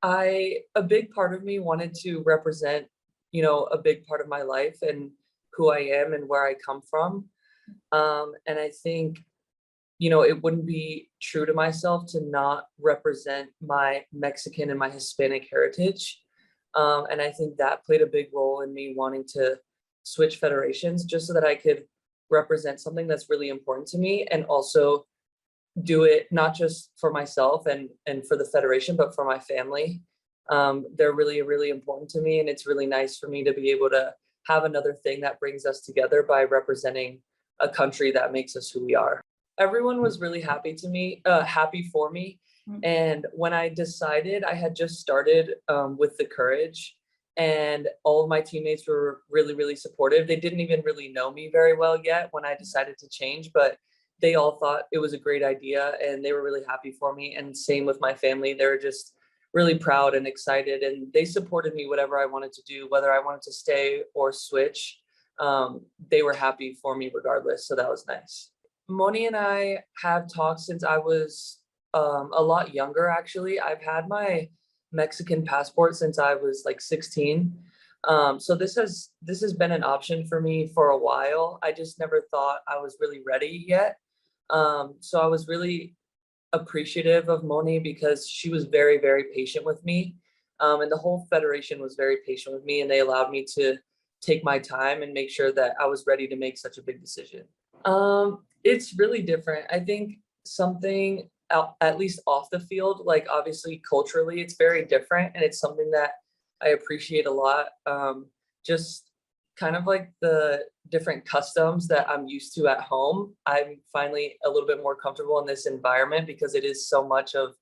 A big part of me wanted to represent, a big part of my life and who I am and where I come from. And I think, it wouldn't be true to myself to not represent my Mexican and my Hispanic heritage. And I think that played a big role in me wanting to switch federations just so that I could represent something that's really important to me and also do it not just for myself and for the federation, but for my family. They're really, really important to me. And it's really nice for me to be able to have another thing that brings us together by representing a country that makes us who we are. Everyone was really happy for me. And when I decided, I had just started with the Courage, and all of my teammates were really, really supportive. They didn't even really know me very well yet when I decided to change, but they all thought it was a great idea and they were really happy for me. And same with my family. They were just really proud and excited, and they supported me whatever I wanted to do, whether I wanted to stay or switch. They were happy for me regardless. So that was nice. Moni and I have talked since I was a lot younger, actually. I've had my Mexican passport since I was like 16. So this has been an option for me for a while. I just never thought I was really ready yet. So I was really appreciative of Moni because she was very, very patient with me. And the whole federation was very patient with me, and they allowed me to take my time and make sure that I was ready to make such a big decision. It's really different. I think something at least off the field, like obviously culturally, it's very different, and it's something that I appreciate a lot. Just kind of like the different customs that I'm used to at home. I'm finally a little bit more comfortable in this environment because it is so much of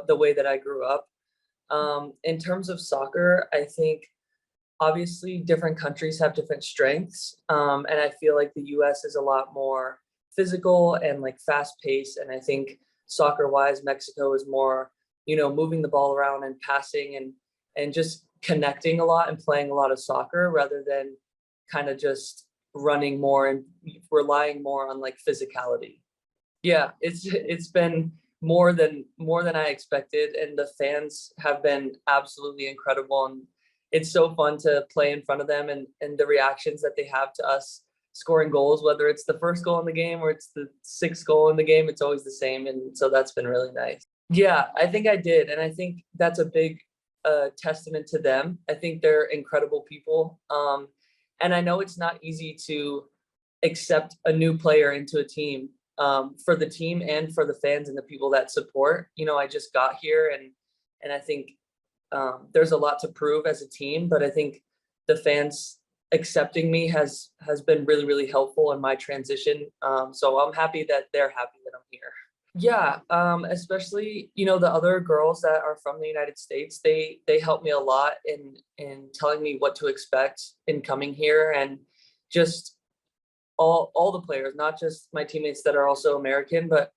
the way that I grew up. In terms of soccer, I think obviously different countries have different strengths. And I feel like the US is a lot more physical and like fast paced. And I think soccer wise, Mexico is more, moving the ball around and passing and just connecting a lot and playing a lot of soccer rather than kind of just running more and relying more on like physicality. Yeah, it's been more than I expected, and the fans have been absolutely incredible, and it's so fun to play in front of them and the reactions that they have to us scoring goals, whether it's the first goal in the game or it's the sixth goal in the game, it's always the same. And so that's been really nice. Yeah, I think I did. And I think that's a big testament to them. I think they're incredible people. And I know it's not easy to accept a new player into a team, for the team and for the fans and the people that support. I just got here and I think there's a lot to prove as a team, but I think the fans accepting me has been really, really helpful in my transition. So I'm happy that they're happy that I'm here. Yeah, especially, the other girls that are from the United States, they help me a lot in telling me what to expect in coming here, and just all the players, not just my teammates that are also American, but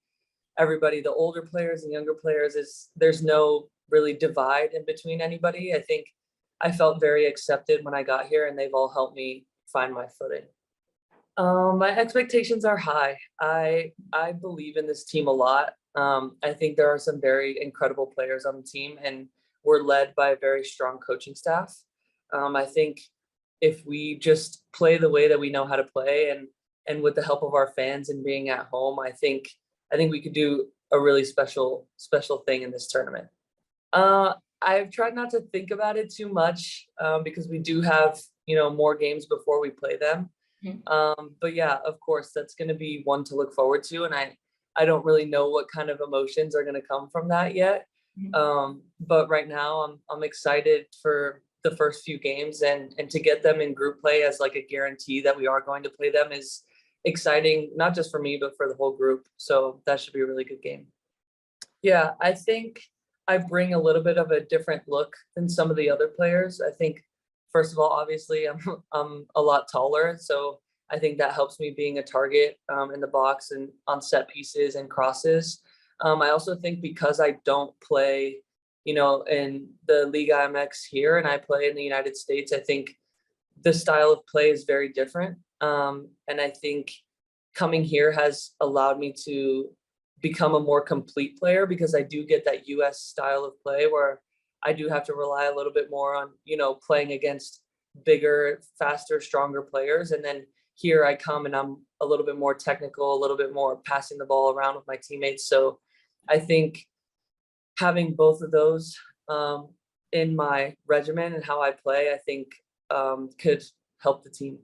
everybody, the older players and younger players, there's no really divide in between anybody. I think I felt very accepted when I got here, and they've all helped me find my footing. My expectations are high. I believe in this team a lot. I think there are some very incredible players on the team, and we're led by a very strong coaching staff. I think if we just play the way that we know how to play, and with the help of our fans and being at home, I think we could do a really special thing in this tournament. I've tried not to think about it too much, because we do have, more games before we play them. But yeah, of course, that's going to be one to look forward to. And I don't really know what kind of emotions are going to come from that yet. But right now I'm excited for the first few games, and to get them in group play as like a guarantee that we are going to play them is exciting, not just for me, but for the whole group. So that should be a really good game. Yeah, I think I bring a little bit of a different look than some of the other players. I think, first of all, obviously I'm a lot taller, so I think that helps me being a target in the box and on set pieces and crosses. I also think because I don't play, in the Liga MX here, and I play in the United States, I think the style of play is very different. And I think coming here has allowed me to become a more complete player, because I do get that US style of play where I do have to rely a little bit more on, playing against bigger, faster, stronger players. And then here I come and I'm a little bit more technical, a little bit more passing the ball around with my teammates. So I think having both of those in my regimen and how I play, I think could help the team.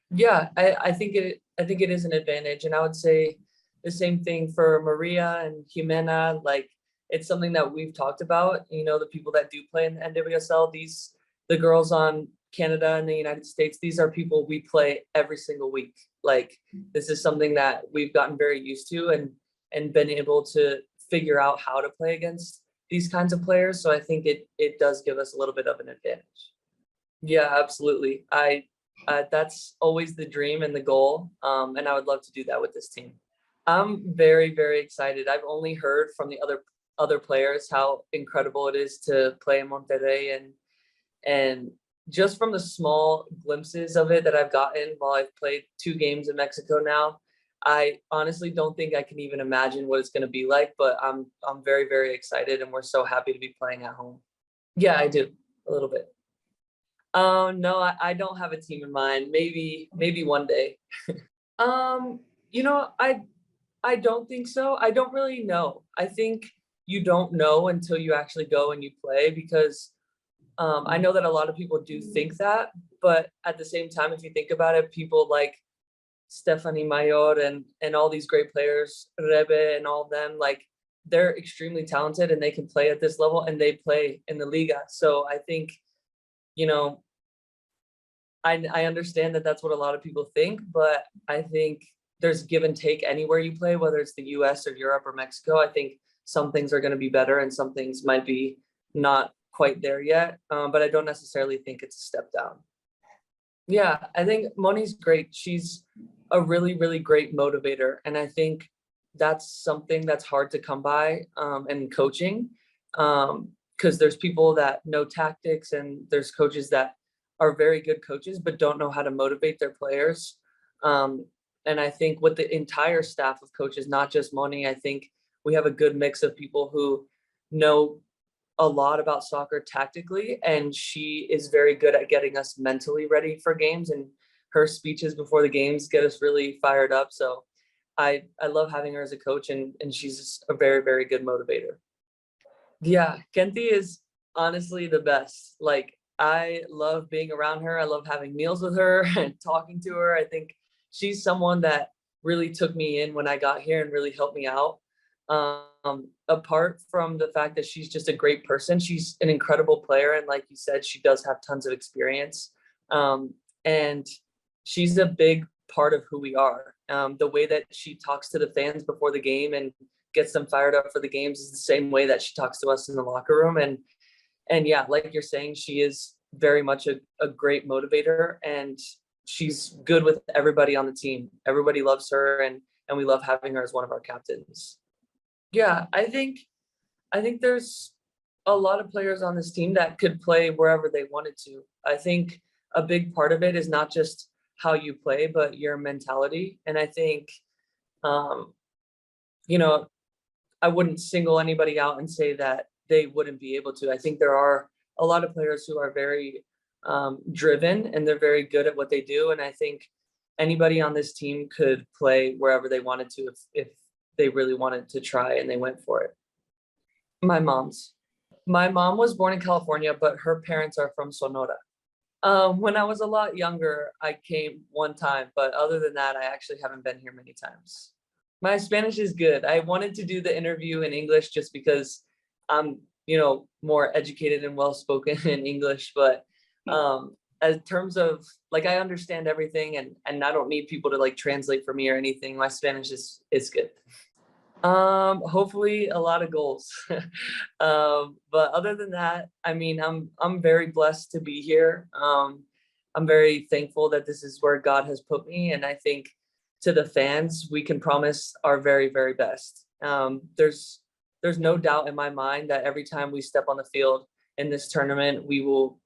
Yeah, I think it is an advantage, and I would say the same thing for Maria and Jimena. Like, it's something that we've talked about. The people that do play in the NWSL, the girls on Canada and the United States, these are people we play every single week. Like, this is something that we've gotten very used to and been able to figure out how to play against these kinds of players. So I think it does give us a little bit of an advantage. Yeah, absolutely. That's always the dream and the goal. And I would love to do that with this team. I'm very, very excited. I've only heard from the other players how incredible it is to play in Monterrey, and just from the small glimpses of it that I've gotten while I've played 2 games in Mexico now, I honestly don't think I can even imagine what it's going to be like, but I'm very, very excited, and we're so happy to be playing at home. Yeah, I do a little bit. No, I don't have a team in mind. Maybe one day. Um, I don't think so. I don't really know. I think you don't know until you actually go and you play, because I know that a lot of people do think that, but at the same time, if you think about it, people like Stephanie Mayor and all these great players, Rebe and all of them, like, they're extremely talented and they can play at this level and they play in the Liga. So I think, I understand that that's what a lot of people think, but I think there's give and take anywhere you play, whether it's the US or Europe or Mexico. I think some things are going to be better and some things might be not quite there yet. But I don't necessarily think it's a step down. Yeah, I think Moni's great. She's a really, really great motivator. And I think that's something that's hard to come by in coaching, because there's people that know tactics and there's coaches that are very good coaches but don't know how to motivate their players. And I think with the entire staff of coaches, not just Moni, I think we have a good mix of people who know a lot about soccer tactically, and she is very good at getting us mentally ready for games, and her speeches before the games get us really fired up. So I love having her as a coach, and she's just a very, very good motivator. Yeah, Kenti is honestly the best. Like, I love being around her. I love having meals with her and talking to her. I think she's someone that really took me in when I got here and really helped me out. Apart from the fact that she's just a great person, she's an incredible player. And like you said, she does have tons of experience. And she's a big part of who we are. The way that she talks to the fans before the game and gets them fired up for the games is the same way that she talks to us in the locker room. And yeah, like you're saying, she is very much a great motivator, and she's good with everybody on the team. Everybody loves her, and we love having her as one of our captains. Yeah, I think there's a lot of players on this team that could play wherever they wanted to. I think a big part of it is not just how you play, but your mentality. And I think, I wouldn't single anybody out and say that they wouldn't be able to. I think there are a lot of players who are very driven, and they're very good at what they do. And I think anybody on this team could play wherever they wanted to if they really wanted to try and they went for it. My mom was born in California, but her parents are from Sonora. When I was a lot younger, I came one time, but other than that, I actually haven't been here many times. My Spanish is good. I wanted to do the interview in English just because I'm, more educated and well-spoken in English, but in terms of, like, I understand everything, and I don't need people to like translate for me or anything. My Spanish is good. Hopefully a lot of goals. But other than that, I mean, I'm very blessed to be here. I'm very thankful that this is where God has put me, and I think to the fans, we can promise our very, very best. There's no doubt in my mind that every time we step on the field in this tournament, we will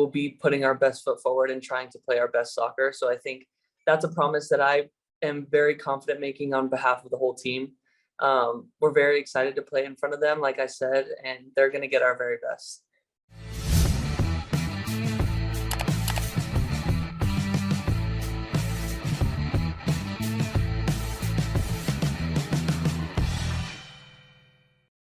be putting our best foot forward and trying to play our best soccer. So I think that's a promise that I am very confident making on behalf of the whole team. We're very excited to play in front of them, like I said, and they're going to get our very best.